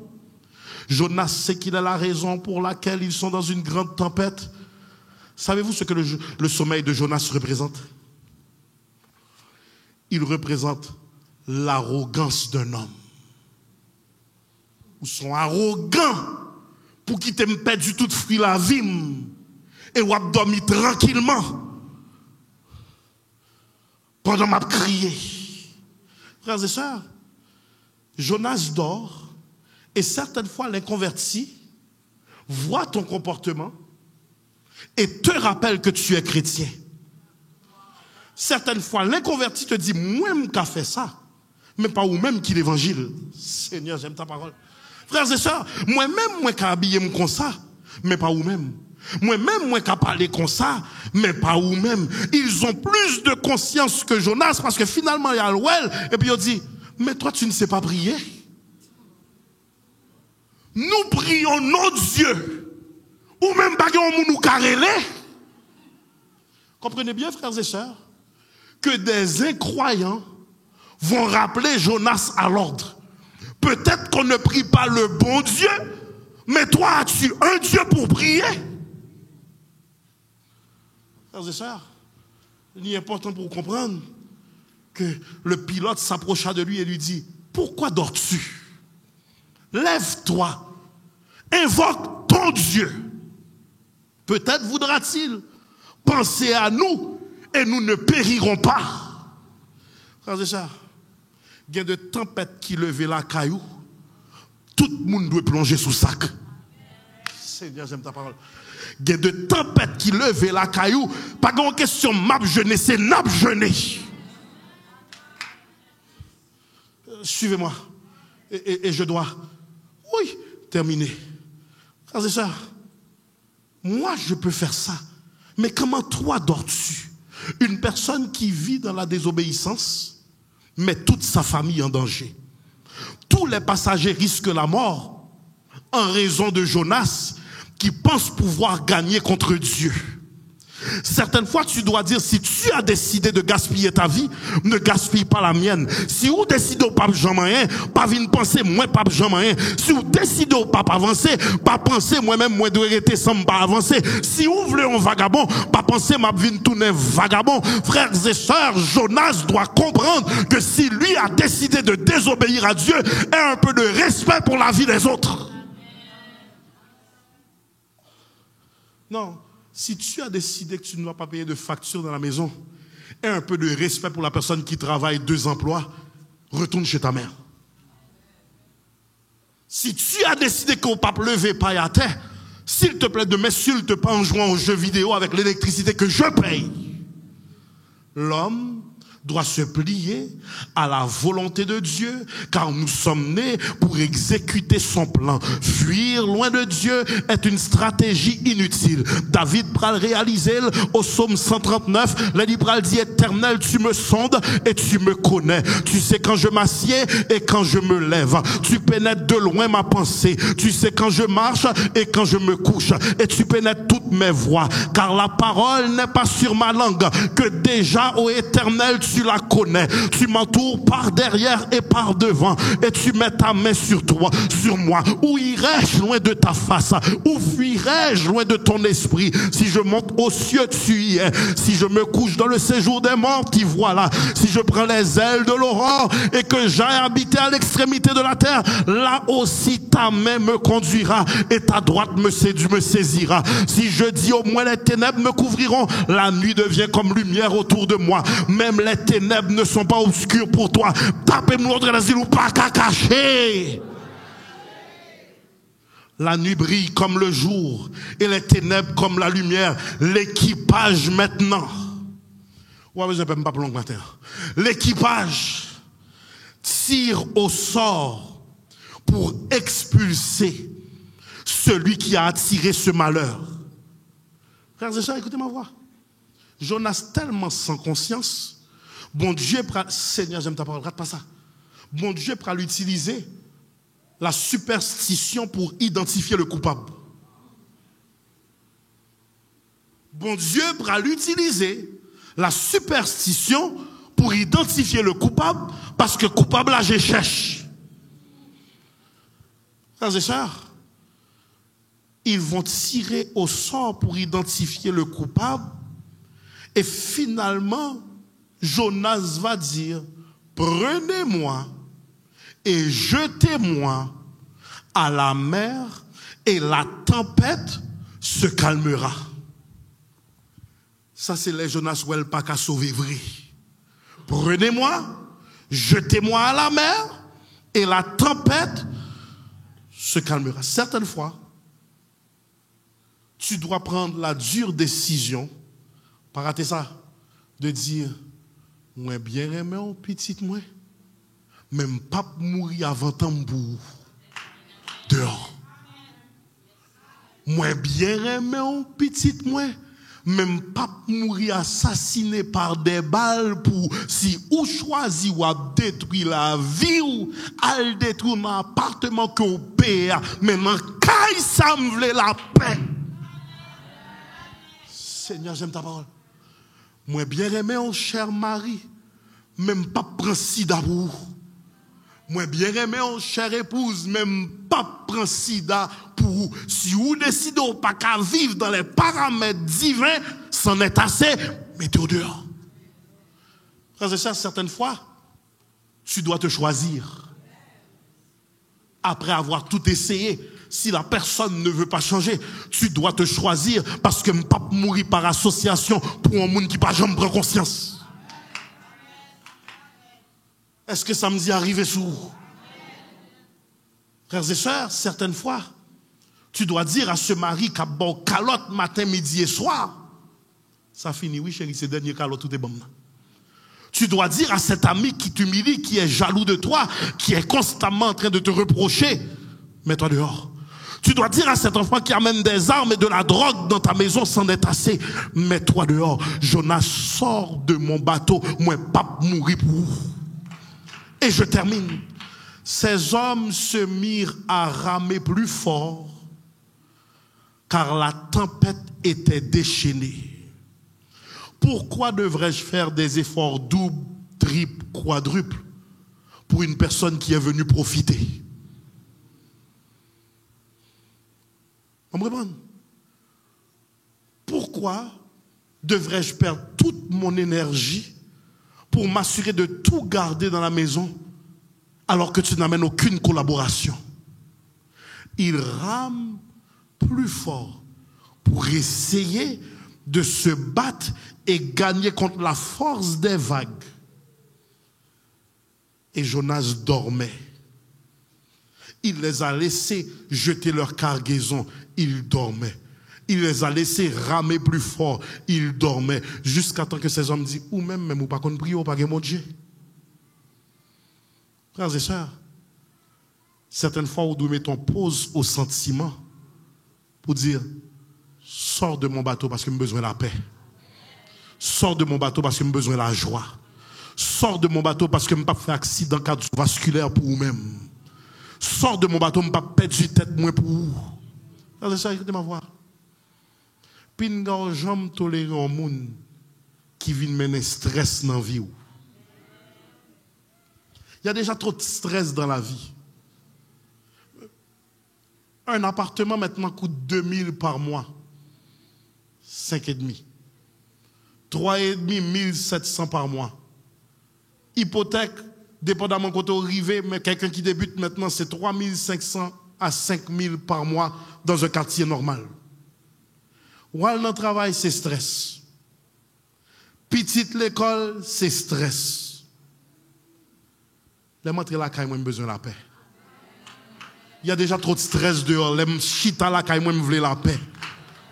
Jonas sait qu'il a la raison pour laquelle ils sont dans une grande tempête. Savez-vous ce que le sommeil de Jonas représente? Il représente l'arrogance d'un homme. Ils sont arrogants pour qu'ils t'aiment pas du tout de fruit la vie et ou dormi tranquillement pendant m'a crié. Frères et sœurs, Jonas dort et certaines fois l'inconverti voit ton comportement et te rappelle que tu es chrétien. Certaines fois l'inconverti te dit moi-même qui a fait ça, mais pas ou-même qui l'évangile. Seigneur, j'aime ta parole. Frères et sœurs, moi-même, moi qui habillé comme ça, mais pas vous-même. Moi-même, moi qui parlé comme ça, mais pas vous-même. Ils ont plus de conscience que Jonas parce que finalement, il y a le well, et puis il dit, mais toi, tu ne sais pas prier. Nous prions notre Dieu ou même pas qu'on nous carrelé. Comprenez bien, frères et sœurs, que des incroyants vont rappeler Jonas à l'ordre. Peut-être qu'on ne prie pas le bon Dieu, mais toi, as-tu un Dieu pour prier? Frères et sœurs, il est important pour comprendre que le pilote s'approcha de lui et lui dit, pourquoi dors-tu? Lève-toi, invoque ton Dieu. Peut-être voudra-t-il penser à nous et nous ne périrons pas. Frères et sœurs, il y a de tempêtes qui levaient la caillou. Tout le monde doit plonger sous sac. Seigneur, j'aime ta parole. Il y a de tempêtes qui levaient la caillou. Pas de question map jeûner, c'est nap jeûner. Suivez-moi. Et je dois, oui, terminer. Frères et sœurs, moi je peux faire ça. Mais comment toi dors-tu? Une personne qui vit dans la désobéissance met toute sa famille en danger. Tous les passagers risquent la mort en raison de Jonas qui pense pouvoir gagner contre Dieu. Certaines fois, tu dois dire, si tu as décidé de gaspiller ta vie, ne gaspille pas la mienne. Si vous décidez au pape Jean-Marie, pas venir penser, moi, pape Jean-Marie. Si vous décidez au pape avancer, pas penser, moi-même, moi, dois arrêter sans pas avancer. Si vous voulez un vagabond, pas penser, m'a venir tourner vagabond. Frères et sœurs, Jonas doit comprendre que si lui a décidé de désobéir à Dieu, ait un peu de respect pour la vie des autres. Non. Si tu as décidé que tu ne dois pas payer de facture dans la maison, aie un peu de respect pour la personne qui travaille 2 emplois, retourne chez ta mère. Si tu as décidé qu'on ne peut pas lever paille à terre, s'il te plaît, ne m'insulte pas en jouant aux jeux vidéo avec l'électricité que je paye. L'homme doit se plier à la volonté de Dieu, car nous sommes nés pour exécuter son plan. Fuir loin de Dieu est une stratégie inutile. David pral réaliser au psaume 139, le pral dit, Éternel, tu me sondes et tu me connais. Tu sais quand je m'assieds et quand je me lève. Tu pénètres de loin ma pensée. Tu sais quand je marche et quand je me couche. Et tu pénètres toutes mes voies. Car la parole n'est pas sur ma langue, que déjà, ô Éternel, tu la connais. Tu m'entoures par derrière et par devant. Et tu mets ta main sur moi. Où irai-je loin de ta face? Où fuirai-je loin de ton esprit? Si je monte aux cieux, tu y es. Si je me couche dans le séjour des morts, t'y voilà. Si je prends les ailes de l'aurore et que j'aille habiter à l'extrémité de la terre, là aussi ta main me conduira et ta droite me saisira. Si je dis au moins les ténèbres me couvriront, la nuit devient comme lumière autour de moi. Même les ténèbres ne sont pas obscures pour toi. Tapez-moi l'autre l'asile ou pas qu'à cacher. La nuit brille comme le jour et les ténèbres comme la lumière. L'équipage maintenant. Ouais, je ne peux pas plus long matin. L'équipage tire au sort pour expulser celui qui a attiré ce malheur. Frères et sœurs, écoutez ma voix. Jonas tellement sans conscience. Bon Dieu, Seigneur, j'aime ta parole, rate pas ça. Bon Dieu pourra l'utiliser, la superstition pour identifier le coupable. Bon Dieu pourra l'utiliser, la superstition pour identifier le coupable, parce que coupable là, je cherche. Frères et sœurs, ils vont tirer au sort pour identifier le coupable, et finalement, Jonas va dire, prenez-moi et jetez-moi à la mer et la tempête se calmera. Ça, c'est les Jonas où elle pas qu'à sauver vrai. Prenez-moi, jetez-moi à la mer et la tempête se calmera. Certaines fois, tu dois prendre la dure décision, pas rater ça, de dire, moi bien aimé un petit moi, même pas mourir avant tambour dehors. Moi bien aimé un petit moi, même pas mourir assassiné par des balles pour si ou choisi ou a détruit la vie ou al détruire mon appartement que au père, maintenant caille ça me vle la paix. Seigneur, j'aime ta parole. Moi, bien aimé, mon cher mari, même pas prendre sida pour vous. Moi, bien aimé, mon cher épouse, même pas prendre sida pour vous. Si vous décidez de pas qu'à vivre dans les paramètres divins, c'en est assez, mettez-vous dehors. Frères et sœurs, certaines fois, tu dois te choisir. Après avoir tout essayé, si la personne ne veut pas changer, tu dois te choisir parce que je ne peux pas mourir par association pour un monde qui n'a pas jamais pris conscience. Est-ce que ça me dit arriver sous vous? Frères et sœurs, certaines fois, tu dois dire à ce mari qui a bon calotte matin, midi et soir. Ça finit, oui chérie, c'est dernier calotte, tout est bon. Tu dois dire à cet ami qui t'humilie, qui est jaloux de toi, qui est constamment en train de te reprocher, mets-toi dehors. Tu dois dire à cet enfant qui amène des armes et de la drogue dans ta maison sans être assez, mets-toi dehors. Jonas, sors de mon bateau, moi pas mourir pour vous. Et je termine. Ces hommes se mirent à ramer plus fort, car la tempête était déchaînée. Pourquoi devrais-je faire des efforts doubles, triples, quadruples pour une personne qui est venue profiter? Vous comprenez? Pourquoi devrais-je perdre toute mon énergie pour m'assurer de tout garder dans la maison alors que tu n'amènes aucune collaboration? Il rame plus fort pour essayer de se battre et gagner contre la force des vagues. Et Jonas dormait. Il les a laissés jeter leur cargaison. Il dormait. Il les a laissés ramer plus fort. Il dormait. Jusqu'à temps que ces hommes disent, ou même ou pas qu'on prie, ou pas qu'on Dieu. Frères et sœurs, certaines fois, on doit mettre en pause au sentiment pour dire, sors de mon bateau parce que j'ai besoin de la paix. Sors de mon bateau parce que j'ai besoin de la joie. Sors de mon bateau parce que je n'ai pas fait accident cardiovasculaire pour vous-même. Sors de mon bateau, je n'ai pas perdu tête moins pour vous. Frères et sœurs, écoutez ma voix. Puis nous n'avons jamais toléré un monde qui vient mener stress dans la vie. Il y a déjà trop de stress dans la vie. Un appartement maintenant coûte 2000 par mois. 5,5. 3,5, 1700 par mois. Hypothèque, dépendamment quand on arrive, mais quelqu'un qui débute maintenant, c'est 3500 à 5000 par mois dans un quartier normal. Ou dans le travail, c'est stress. Petite l'école, c'est stress. Les montrer la caille, moi, j'ai besoin de la paix. Il y a déjà trop de stress dehors. Les chita la caille, moi, je veux la paix.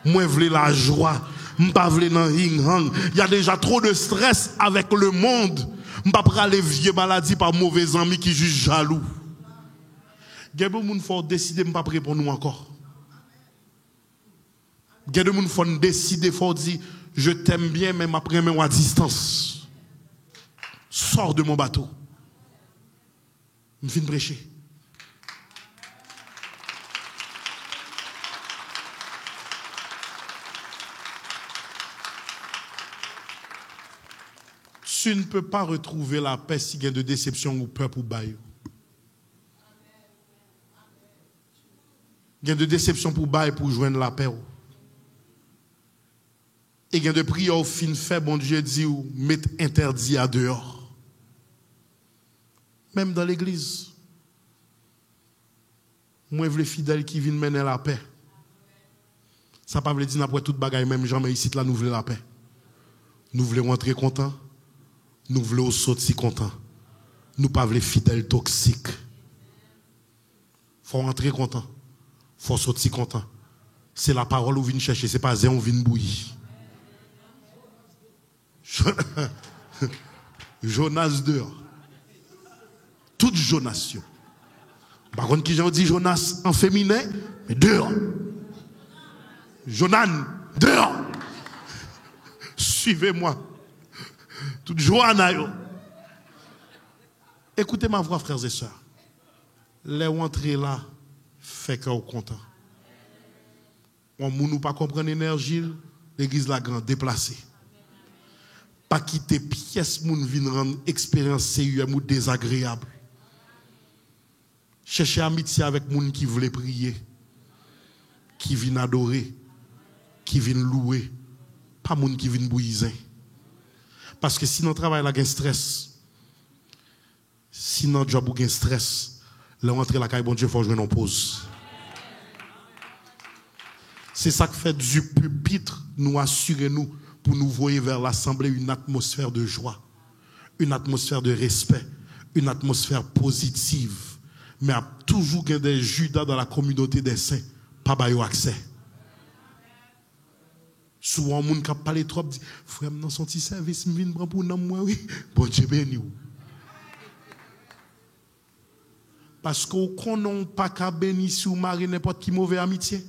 Moi, je veux la joie. Je ne veux pas dans ring-hang. Il y a déjà trop de stress avec le monde. Je ne veux pas aller vieille maladie par mauvais amis qui jugent jaloux. Il y a des gens qui font décider de ne pas prier pour nous encore. Il y a des gens qui font décider, faut dire, je t'aime bien, mais après, je à distance. Sors de mon bateau. Je viens de prêcher. Tu ne peux pas retrouver la paix s'il y a de déception ou peur pour bailler. Il y a de déception pour bailler pour joindre la paix. Et il y a de prières au fin fait, bon Dieu dit, ou mettre interdit à dehors. Même dans l'église. Moi, je veux les fidèles qui viennent mener la paix. Ça ne veut pas dire n'importe toute bagaille, même jamais ici, là, nous voulons la paix. Nous voulons rentrer contents. Nous voulons sortir contents. Nous ne voulons pas les fidèles toxiques. Il faut rentrer content. Il faut sortir content. C'est la parole où on vient chercher, ce n'est pas on vient bouillir. Jonas dehors. Toute Jonas. Par contre, qui j'ai dit Jonas en féminin, mais dehors. Jonan, dehors. Suivez-moi. Toute Johanna. Écoutez ma voix, frères et sœurs. Les entrées là, fait qu'on est content. On ne peut pas comprendre l'énergie, l'église la grande, déplacée. Pas quitter pièce moun vin rendre expérience CUM ou désagréable. Chercher amitié avec moun qui voulait prier, qui vient adorer, qui vient louer, pas moun qui vient bouiser. Parce que si notre travail là gain stress, si notre job ou gain stress, là rentrer la caille bon Dieu faut jouer en pause. C'est ça que fait du pupitre nous assurer nous pour nous voyer vers l'assemblée une atmosphère de joie, une atmosphère de respect, une atmosphère positive. Mais il y a toujours des Judas dans la communauté des saints, pas bayo accès. Souvent, les gens qui parlent trop disent frère, dans son petit service, je viens prendre pour nous, moi, oui. Bon Dieu béni. Parce qu'on n'a pas qu'à bénir si vous mariez n'importe qui mauvais amitié.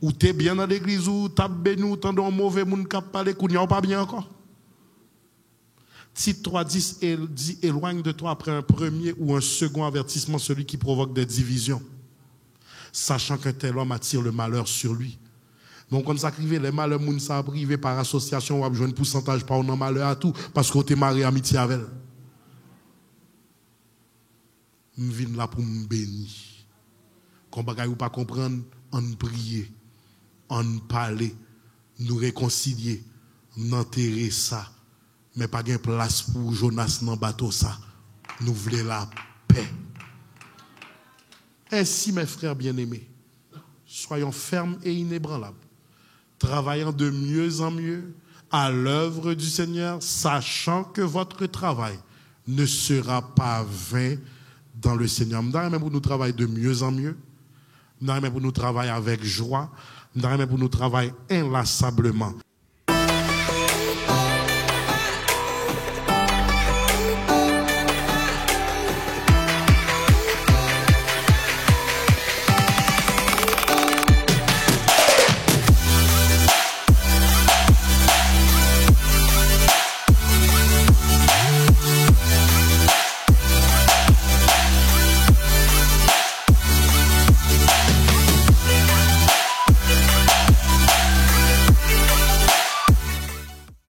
Ou tu es bien dans l'église, ou tu as béni, ou tu as un mauvais monde qui parle, ou tu n'as pas bien encore. Tite 3:10 dit éloigne de toi après un premier ou un second avertissement celui qui provoque des divisions, sachant qu'un tel homme attire le malheur sur lui. Donc, quand ça arrive, les malheurs, moun ça arrive par association, ou besoin de pourcentage, pas un malheur à tout, parce qu'on t'est marié amitié avec elle. Je viens là pour me bénir. Quand vous ne pas comprendre, on prier, on parler, nous réconcilier, n'enterrer ça. Mais pas de place pour Jonas dans le bateau ça. Nous voulons la paix. Ainsi, mes frères bien-aimés, soyons fermes et inébranlables, travaillant de mieux en mieux à l'œuvre du Seigneur, sachant que votre travail ne sera pas vain dans le Seigneur. Nous même pour nous travailler de mieux en mieux, nous même pour nous travailler avec joie, nous même pour nous travailler inlassablement.